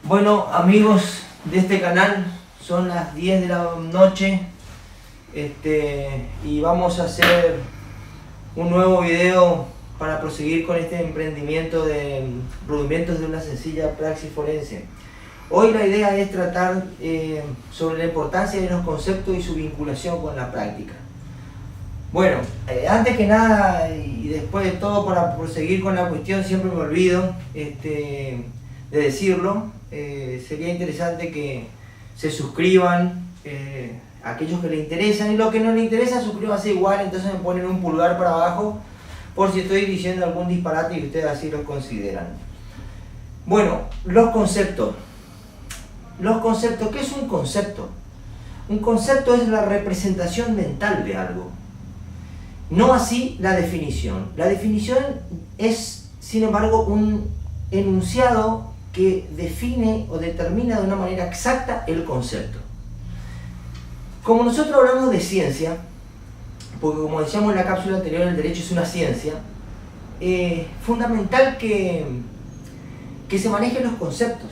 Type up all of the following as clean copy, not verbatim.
Bueno, amigos de este canal, son las 10 de la noche y vamos a hacer un nuevo video para proseguir con este emprendimiento de rudimentos de una sencilla praxis forense. Hoy la idea es tratar sobre la importancia de los conceptos y su vinculación con la práctica. Bueno, antes que nada y después de todo, para proseguir con la cuestión, siempre me olvido de decirlo. Sería interesante que se suscriban aquellos que les interesan, y los que no les interesa, suscríbanse igual. Entonces me ponen un pulgar para abajo por si estoy diciendo algún disparate y ustedes así lo consideran. Bueno, los conceptos. ¿Qué es un concepto? Un concepto es la representación mental de algo, no así la definición. La definición es, sin embargo, un enunciado que define o determina de una manera exacta el concepto. Como nosotros hablamos de ciencia, porque como decíamos en la cápsula anterior, el derecho es una ciencia, fundamental que se manejen los conceptos,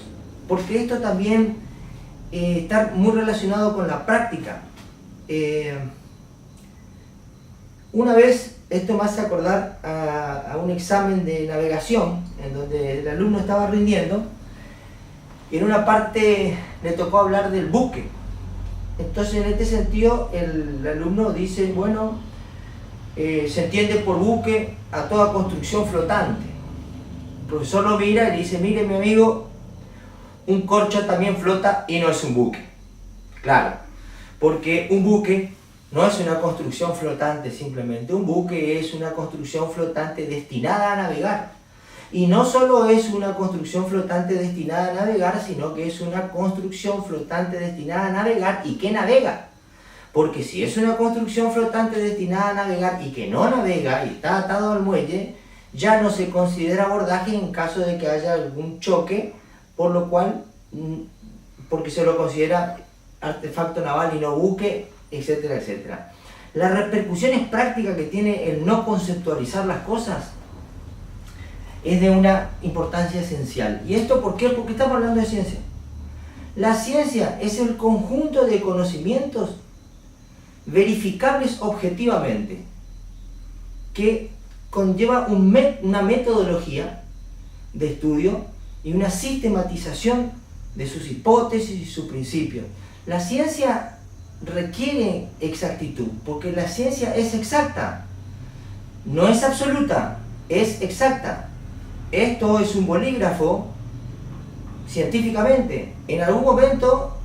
porque esto también está muy relacionado con la práctica. Una vez, esto me hace acordar a un examen de navegación, en donde el alumno estaba rindiendo, y en una parte le tocó hablar del buque. Entonces, en este sentido, el alumno dice, bueno, se entiende por buque a toda construcción flotante. El profesor lo mira y le dice, mire mi amigo, un corcho también flota y no es un buque. Claro, porque un buque no es una construcción flotante simplemente. Un buque es una construcción flotante destinada a navegar. Y no solo es una construcción flotante destinada a navegar, sino que es una construcción flotante destinada a navegar y que navega. Porque si es una construcción flotante destinada a navegar y que no navega y está atado al muelle, ya no se considera abordaje en caso de que haya algún choque, por lo cual, porque se lo considera artefacto naval y no buque, etcétera, etcétera. Las repercusiones prácticas que tiene el no conceptualizar las cosas es de una importancia esencial. ¿Y esto por qué? Porque estamos hablando de ciencia. La ciencia es el conjunto de conocimientos verificables objetivamente, que conlleva una metodología de estudio y una sistematización de sus hipótesis y sus principios. La ciencia requiere exactitud, porque la ciencia es exacta, no es absoluta, es exacta. Esto es un bolígrafo científicamente. En algún momento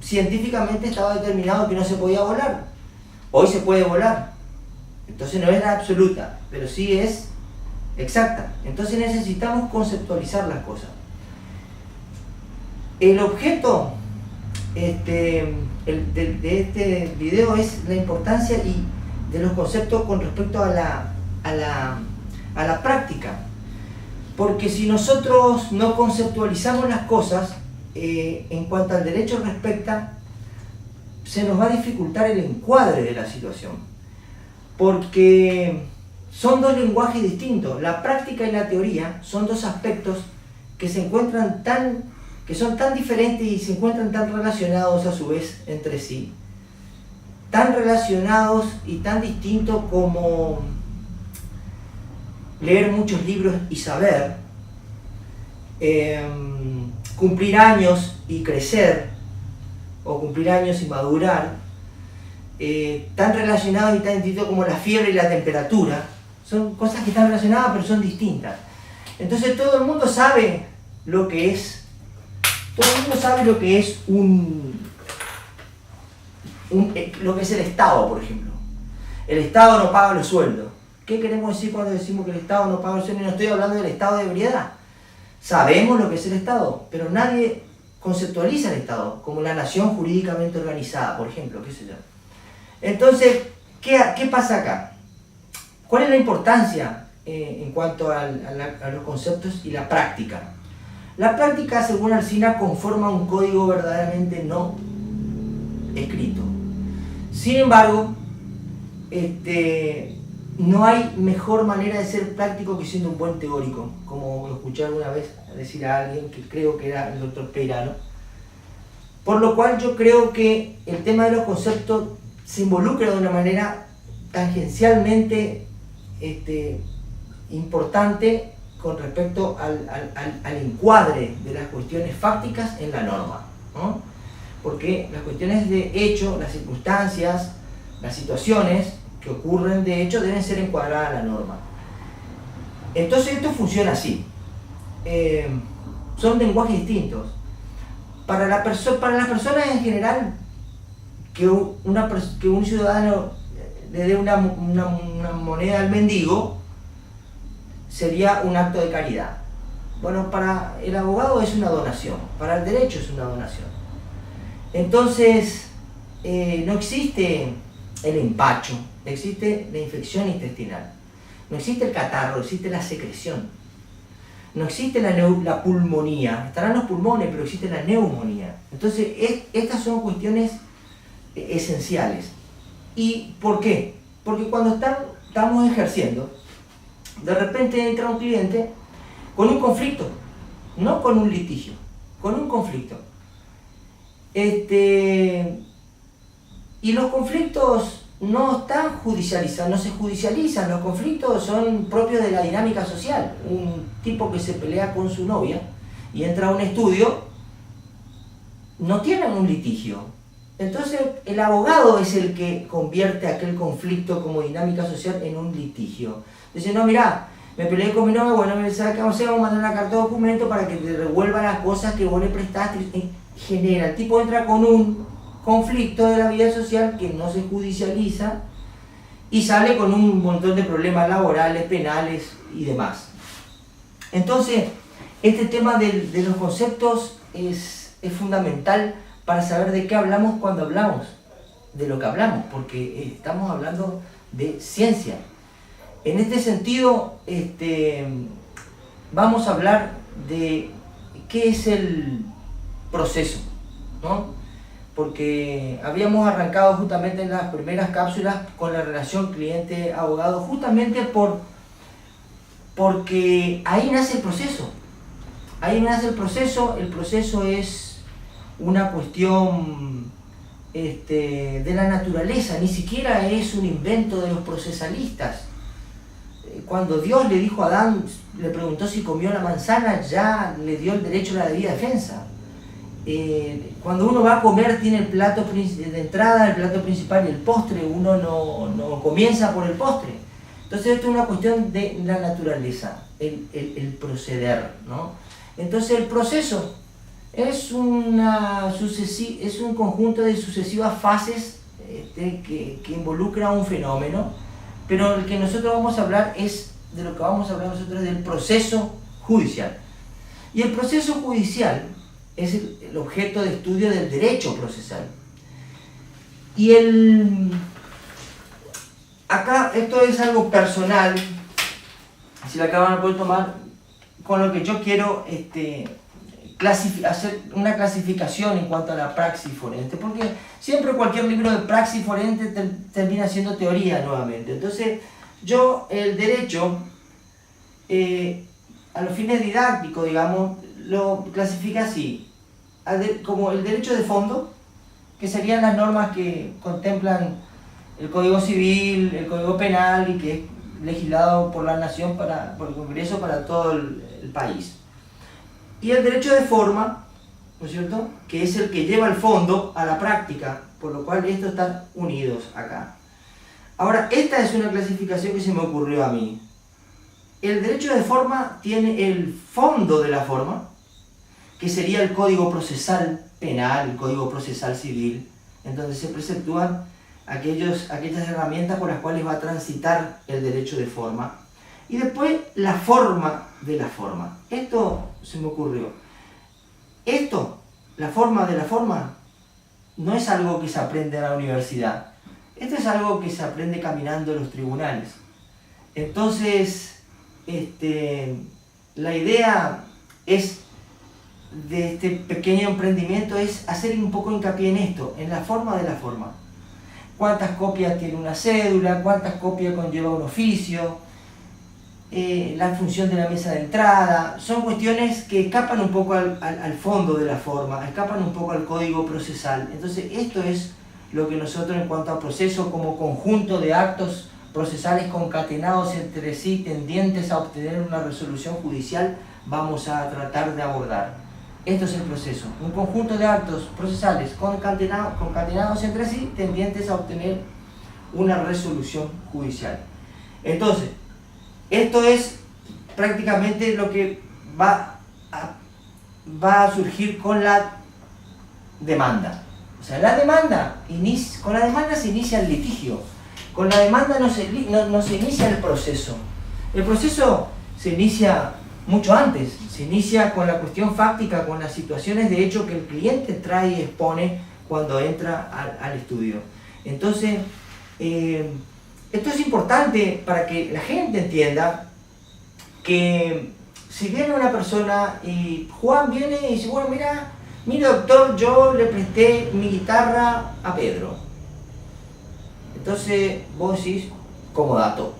científicamente estaba determinado que no se podía volar. Hoy se puede volar. Entonces no es la absoluta, pero sí es exacta. Entonces necesitamos conceptualizar las cosas. El objeto de este video es la importancia de los conceptos con respecto a la práctica. Porque si nosotros no conceptualizamos las cosas, en cuanto al derecho respecta, se nos va a dificultar el encuadre de la situación. Porque son dos lenguajes distintos. La práctica y la teoría son dos aspectos que que son tan diferentes y se encuentran tan relacionados a su vez entre sí. Tan relacionados y tan distintos como leer muchos libros y saber, cumplir años y crecer, o cumplir años y madurar, tan relacionados y tan distintos como la fiebre y la temperatura. Son cosas que están relacionadas pero son distintas. Entonces todo el mundo sabe lo que es, lo que es el Estado, por ejemplo. El Estado no paga los sueldos. ¿Qué queremos decir cuando decimos que el Estado no paga el sueldo? Y no estoy hablando del estado de ebriedad. Sabemos lo que es el Estado, pero nadie conceptualiza el Estado como la nación jurídicamente organizada, por ejemplo, qué sé yo. Entonces, ¿qué pasa acá? ¿Cuál es la importancia en cuanto a los conceptos y la práctica? La práctica, según Alsina, conforma un código verdaderamente no escrito. Sin embargo, no hay mejor manera de ser práctico que siendo un buen teórico, como escuché alguna vez decir a alguien que creo que era el doctor Peirano. Por lo cual yo creo que el tema de los conceptos se involucra de una manera tangencialmente importante con respecto al encuadre de las cuestiones fácticas en la norma, ¿no? Porque las cuestiones de hecho, las circunstancias, las situaciones que ocurren de hecho deben ser encuadradas a la norma. Entonces esto funciona así. Son lenguajes distintos. Para las personas en general, que un ciudadano le dé una moneda al mendigo sería un acto de caridad. Bueno, para el abogado es una donación, para el derecho es una donación. Entonces, no existe el empacho, existe la infección intestinal, no existe el catarro, existe la secreción. No existe la pulmonía, estarán los pulmones, pero existe la neumonía. Entonces, estas son cuestiones esenciales. ¿Y por qué? Porque cuando estamos ejerciendo, de repente entra un cliente con un conflicto, no con un litigio, con un conflicto. Y los conflictos no están judicializados, no se judicializan, los conflictos son propios de la dinámica social. Un tipo que se pelea con su novia y entra a un estudio, no tiene un litigio. Entonces el abogado es el que convierte aquel conflicto como dinámica social en un litigio. Dice, no, mirá, me peleé con mi novia, bueno, ¿sabes qué vamos a hacer? Vamos a mandar una carta de documento para que te devuelva las cosas que vos le prestaste. Genera, el tipo entra con un conflicto de la vida social que no se judicializa y sale con un montón de problemas laborales, penales y demás. Entonces, este tema de los conceptos es fundamental para saber de qué hablamos cuando hablamos de lo que hablamos, porque estamos hablando de ciencia. En este sentido, vamos a hablar de qué es el proceso, ¿no? Porque habíamos arrancado justamente en las primeras cápsulas con la relación cliente-abogado, justamente porque ahí nace el proceso. Ahí nace el proceso es una cuestión de la naturaleza, ni siquiera es un invento de los procesalistas. Cuando Dios le dijo a Adán, le preguntó si comió la manzana, ya le dio el derecho a la debida defensa. Cuando uno va a comer tiene el plato de entrada, el plato principal y el postre, uno no comienza por el postre. Entonces esto es una cuestión de la naturaleza, el proceder, ¿no? Entonces el proceso es un conjunto de sucesivas fases que involucra un fenómeno, pero el que nosotros vamos a hablar de lo que vamos a hablar nosotros del proceso judicial. Y el proceso judicial es el objeto de estudio del derecho procesal. Y acá esto es algo personal, si la cámara puede tomar, con lo que yo quiero hacer una clasificación en cuanto a la praxis forense, porque siempre cualquier libro de praxis forense termina siendo teoría nuevamente. Entonces yo el derecho, a los fines didácticos, digamos, lo clasifica así, como el derecho de fondo, que serían las normas que contemplan el Código Civil, el Código Penal y que es legislado por la Nación, por el Congreso para todo el país. Y el derecho de forma, ¿no es cierto?, que es el que lleva el fondo a la práctica, por lo cual estos están unidos acá. Ahora, esta es una clasificación que se me ocurrió a mí. El derecho de forma tiene el fondo de la forma, que sería el Código Procesal Penal, el Código Procesal Civil, en donde se preceptúan aquellas herramientas por las cuales va a transitar el derecho de forma. Y después la forma de la forma. Esto se me ocurrió. La forma de la forma, no es algo que se aprende en la universidad. Esto es algo que se aprende caminando en los tribunales. Entonces, la idea de este pequeño emprendimiento es hacer un poco hincapié en esto, en la forma de la forma. cuántas copias tiene una cédula, cuántas copias conlleva un oficio, la función de la mesa de entrada. Son cuestiones que escapan un poco al fondo de la forma, escapan un poco al código procesal. Entonces esto es lo que nosotros, en cuanto a proceso, como conjunto de actos procesales concatenados entre sí tendientes a obtener una resolución judicial, vamos a tratar de abordar. Esto es el proceso, un conjunto de actos procesales concatenados entre sí tendientes a obtener una resolución judicial. Entonces, esto es prácticamente lo que va a surgir con la demanda. O sea, con la demanda se inicia el litigio. Con la demanda no se inicia el proceso. El proceso se inicia mucho antes. Se inicia con la cuestión fáctica, con las situaciones de hecho que el cliente trae y expone cuando entra al estudio. Entonces, esto es importante para que la gente entienda que si viene una persona y Juan viene y dice, bueno, mira doctor, yo le presté mi guitarra a Pedro. Entonces vos decís, comodato.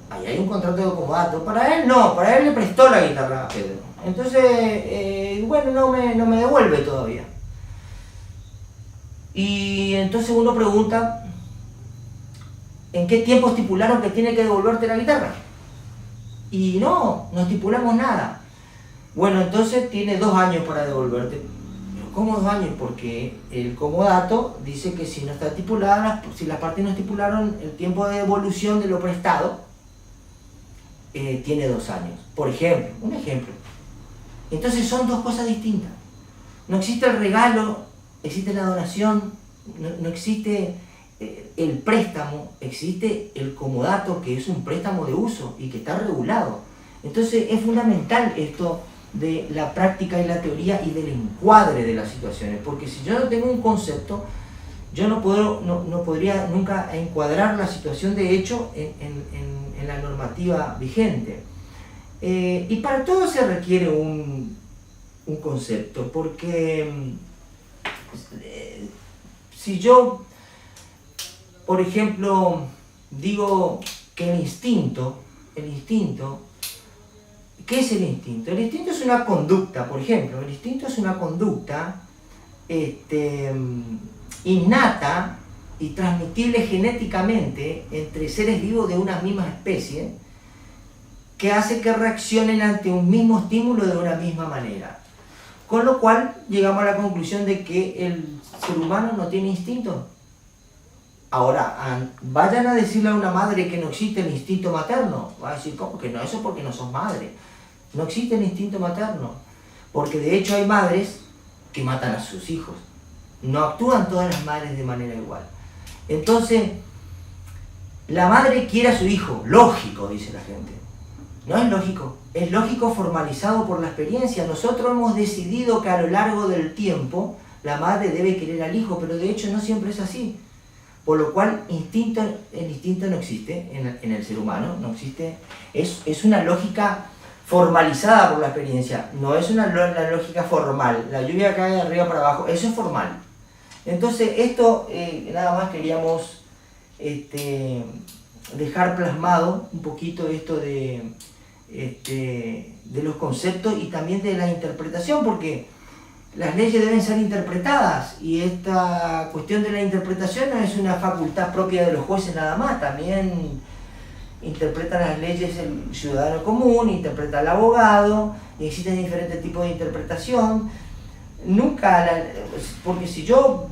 Ahí hay un contrato de comodato. Para él no, para él le prestó la guitarra a Pedro. Entonces, bueno, no me devuelve todavía. Y entonces uno pregunta, ¿en qué tiempo estipularon que tiene que devolverte la guitarra? Y no estipulamos nada. Bueno, entonces tiene 2 años para devolverte. ¿Pero cómo 2 años? Porque el comodato dice que si no está estipulada, si las partes no estipularon el tiempo de devolución de lo prestado, tiene 2 años. Por ejemplo, un ejemplo. Entonces son 2 cosas distintas. No existe el regalo, existe la donación, no existe el préstamo, existe el comodato, que es un préstamo de uso y que está regulado. Entonces es fundamental esto de la práctica y la teoría y del encuadre de las situaciones, porque si yo no tengo un concepto, yo no podría nunca encuadrar la situación de hecho en la normativa vigente. Y para todo se requiere un concepto, porque si yo, por ejemplo, digo que el instinto, ¿qué es el instinto? El instinto es una conducta, por ejemplo, el instinto es una conducta innata y transmitible genéticamente entre seres vivos de una misma especie, que hace que reaccionen ante un mismo estímulo de una misma manera. Con lo cual llegamos a la conclusión de que el ser humano no tiene instinto. Ahora, vayan a decirle a una madre que no existe el instinto materno. Va a decir, ¿cómo que no? Eso es porque no sos madre. No existe el instinto materno. Porque de hecho hay madres que matan a sus hijos. No actúan todas las madres de manera igual. Entonces, la madre quiere a su hijo. Lógico, dice la gente. No es lógico formalizado por la experiencia. Nosotros hemos decidido que a lo largo del tiempo la madre debe querer al hijo, pero de hecho no siempre es así. Por lo cual el instinto no existe en el ser humano, no existe. Es una lógica formalizada por la experiencia, no es una lógica formal. La lluvia cae de arriba para abajo, eso es formal. Entonces esto nada más queríamos dejar plasmado un poquito esto de los conceptos y también de la interpretación, porque las leyes deben ser interpretadas y esta cuestión de la interpretación no es una facultad propia de los jueces nada más, también interpreta las leyes el ciudadano común, interpreta el abogado, y existen diferentes tipos de interpretación. Porque si yo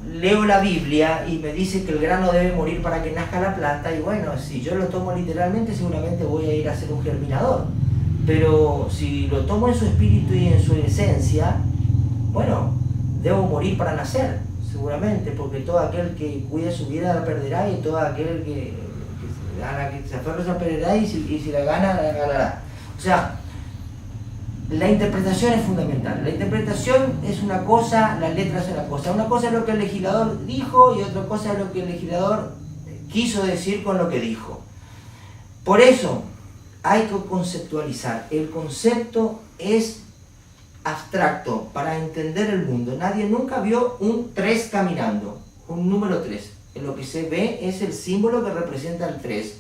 leo la Biblia y me dice que el grano debe morir para que nazca la planta, y bueno, si yo lo tomo literalmente seguramente voy a ir a ser un germinador, pero si lo tomo en su espíritu y en su esencia, bueno, debo morir para nacer, seguramente, porque todo aquel que cuide su vida la perderá y todo aquel que se aferra se perderá y si la gana, la ganará. O sea, la interpretación es fundamental. La interpretación es una cosa, las letras es una cosa. Una cosa es lo que el legislador dijo y otra cosa es lo que el legislador quiso decir con lo que dijo. Por eso hay que conceptualizar. El concepto es abstracto para entender el mundo. Nadie nunca vio un 3 caminando, un número 3. lo que se ve es el símbolo que representa el 3,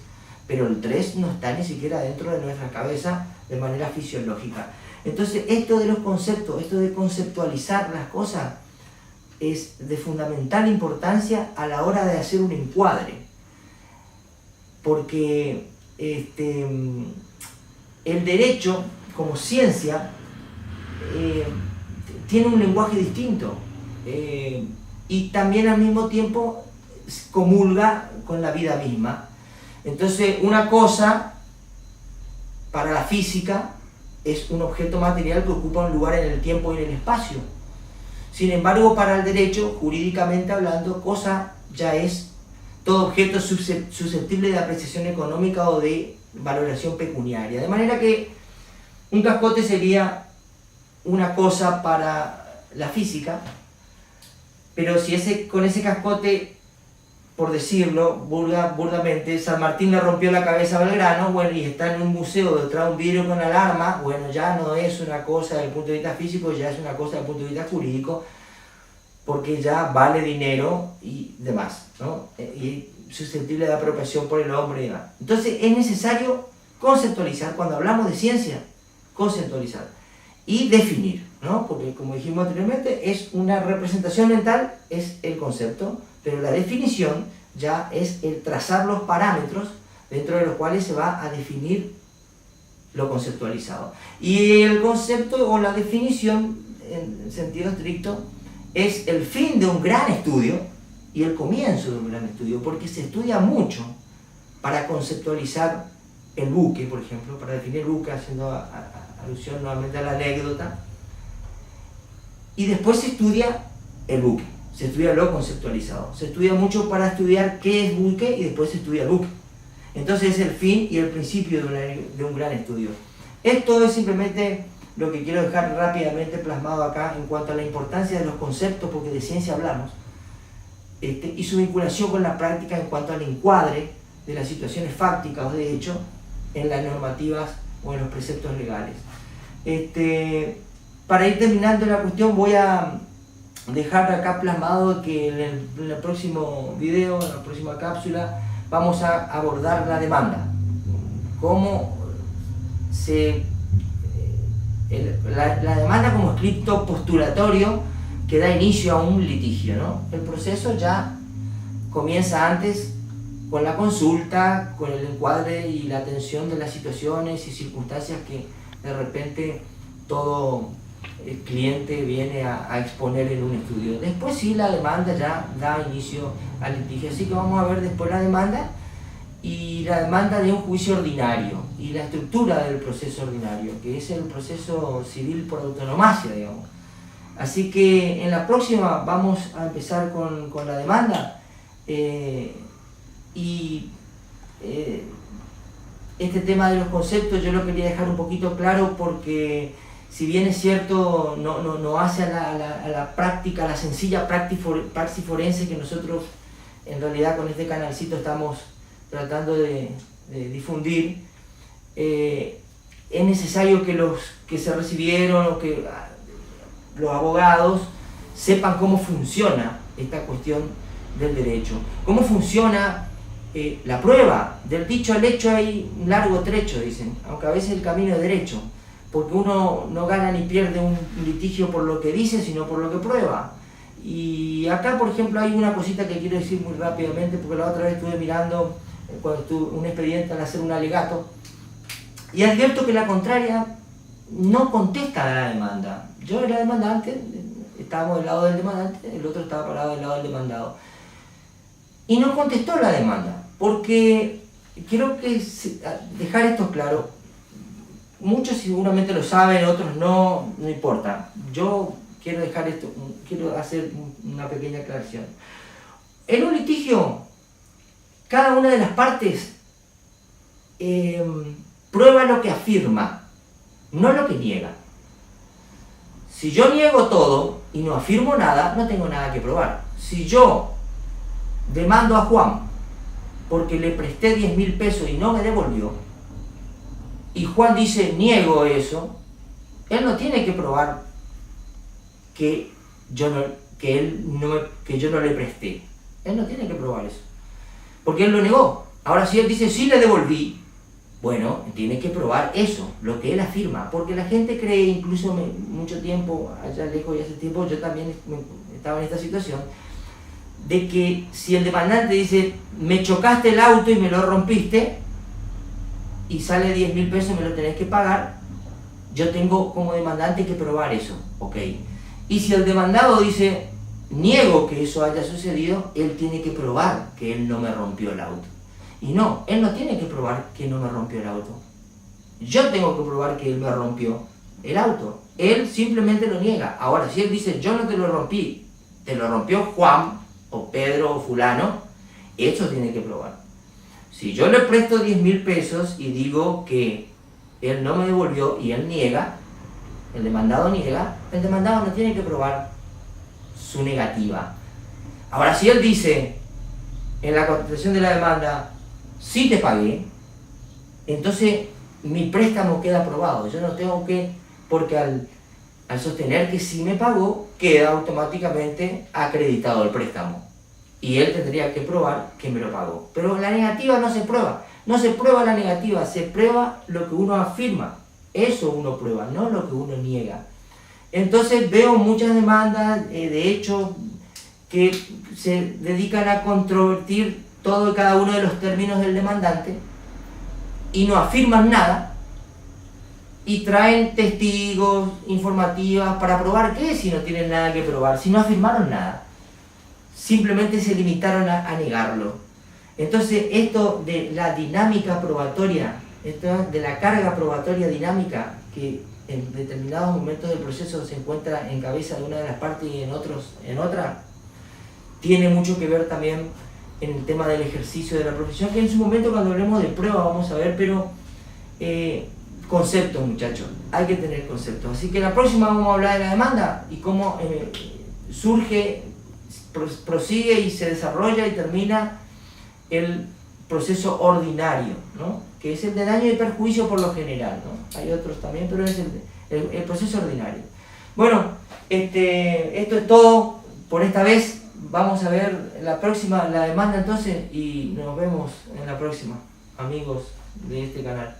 pero el 3 no está ni siquiera dentro de nuestra cabeza de manera fisiológica. Entonces, esto de los conceptos, esto de conceptualizar las cosas, es de fundamental importancia a la hora de hacer un encuadre, porque el derecho como ciencia tiene un lenguaje distinto y también al mismo tiempo comulga con la vida misma. Entonces, una cosa para la física es un objeto material que ocupa un lugar en el tiempo y en el espacio. Sin embargo, para el derecho, jurídicamente hablando, cosa ya es todo objeto susceptible de apreciación económica o de valoración pecuniaria. De manera que un cascote sería una cosa para la física, pero si con ese cascote, por decirlo burdamente, San Martín le rompió la cabeza a Belgrano, bueno, y está en un museo detrás de un vidrio con alarma, bueno, ya no es una cosa desde el punto de vista físico, ya es una cosa desde el punto de vista jurídico, porque ya vale dinero y demás, ¿no? Y susceptible de apropiación por el hombre y demás. Entonces es necesario conceptualizar, cuando hablamos de ciencia, conceptualizar y definir, ¿no? Porque como dijimos anteriormente, es una representación mental, es el concepto, pero la definición ya es el trazar los parámetros dentro de los cuales se va a definir lo conceptualizado. Y el concepto o la definición, en sentido estricto, es el fin de un gran estudio y el comienzo de un gran estudio, porque se estudia mucho para conceptualizar el buque, por ejemplo, para definir el buque, haciendo alusión nuevamente a la anécdota, y después se estudia el buque, se estudia lo conceptualizado, se estudia mucho para estudiar qué es buque y después se estudia el buque. Entonces es el fin y el principio de un gran estudio. Esto es simplemente lo que quiero dejar rápidamente plasmado acá en cuanto a la importancia de los conceptos, porque de ciencia hablamos, y su vinculación con la práctica en cuanto al encuadre de las situaciones fácticas o de hecho en las normativas o en los preceptos legales. Para ir terminando la cuestión, voy a dejar acá plasmado que en el próximo video, en la próxima cápsula, vamos a abordar la demanda. Cómo la demanda como escrito postulatorio que da inicio a un litigio, ¿no? El proceso ya comienza antes con la consulta, con el encuadre y la atención de las situaciones y circunstancias que de repente todo el cliente viene a exponer en un estudio. Después sí, la demanda ya da inicio al litigio. Así que vamos a ver después la demanda y la demanda de un juicio ordinario y la estructura del proceso ordinario, que es el proceso civil por autonomacia, digamos. Así que en la próxima vamos a empezar con la demanda este tema de los conceptos yo lo quería dejar un poquito claro porque si bien es cierto no hace a la práctica, a la sencilla praxis forense que nosotros en realidad con este canalcito estamos tratando de difundir, es necesario que los que se recibieron o que los abogados sepan cómo funciona esta cuestión del derecho, cómo funciona la prueba. Del dicho al hecho hay un largo trecho, dicen, aunque a veces el camino es derecho, porque uno no gana ni pierde un litigio por lo que dice, sino por lo que prueba. Y acá, por ejemplo, hay una cosita que quiero decir muy rápidamente, porque la otra vez estuve mirando cuando tuve un expediente al hacer un alegato, y advierto que la contraria no contesta a la demanda. Yo era demandante, estábamos del lado del demandante, el otro estaba parado del lado del demandado. Y no contestó la demanda, porque quiero dejar esto claro. Muchos seguramente lo saben, otros no importa. Yo quiero dejar esto, quiero hacer una pequeña aclaración. En un litigio, cada una de las partes prueba lo que afirma, no lo que niega. Si yo niego todo y no afirmo nada, no tengo nada que probar. Si yo demando a Juan porque le presté 10.000 pesos y no me devolvió, y Juan dice, niego eso, él no tiene que probar que yo no le presté. Él no tiene que probar eso, porque él lo negó. Ahora, si él dice, sí le devolví, bueno, tiene que probar eso, lo que él afirma, porque la gente cree, incluso mucho tiempo, allá lejos y hace tiempo, yo también estaba en esta situación, de que si el demandante dice, me chocaste el auto y me lo rompiste, y sale 10.000 pesos y me lo tenés que pagar, yo tengo como demandante que probar eso, ¿ok? Y si el demandado dice, niego que eso haya sucedido, él tiene que probar que él no me rompió el auto. Y no, él no tiene que probar que no me rompió el auto. Yo tengo que probar que él me rompió el auto. Él simplemente lo niega. Ahora, si él dice, yo no te lo rompí, te lo rompió Juan, o Pedro, o fulano, eso tiene que probar. Si yo le presto 10.000 pesos y digo que él no me devolvió y él niega, el demandado niega, el demandado no tiene que probar su negativa. Ahora, si él dice en la contestación de la demanda, sí te pagué, entonces mi préstamo queda aprobado. Yo no tengo que, porque al sostener que sí me pagó, queda automáticamente acreditado el préstamo. Y él tendría que probar que me lo pagó. Pero la negativa no se prueba. No se prueba la negativa, se prueba lo que uno afirma. Eso uno prueba, no lo que uno niega. Entonces veo muchas demandas, de hecho, que se dedican a controvertir todo y cada uno de los términos del demandante y no afirman nada y traen testigos, informativas para probar qué, si no tienen nada que probar, si no afirmaron nada. Simplemente se limitaron a negarlo. Entonces esto de la dinámica probatoria, esto de la carga probatoria dinámica, que en determinados momentos del proceso se encuentra en cabeza de una de las partes y en otros en otra, tiene mucho que ver también en el tema del ejercicio de la profesión, que en su momento cuando hablemos de prueba vamos a ver, pero conceptos, muchachos, hay que tener conceptos. Así que la próxima vamos a hablar de la demanda y cómo surge, prosigue y se desarrolla y termina el proceso ordinario, ¿no? Que es el de daño y perjuicio por lo general, ¿no? Hay otros también, pero es el proceso ordinario. Bueno, esto es todo por esta vez. Vamos a ver la próxima, la demanda entonces, y nos vemos en la próxima, amigos de este canal.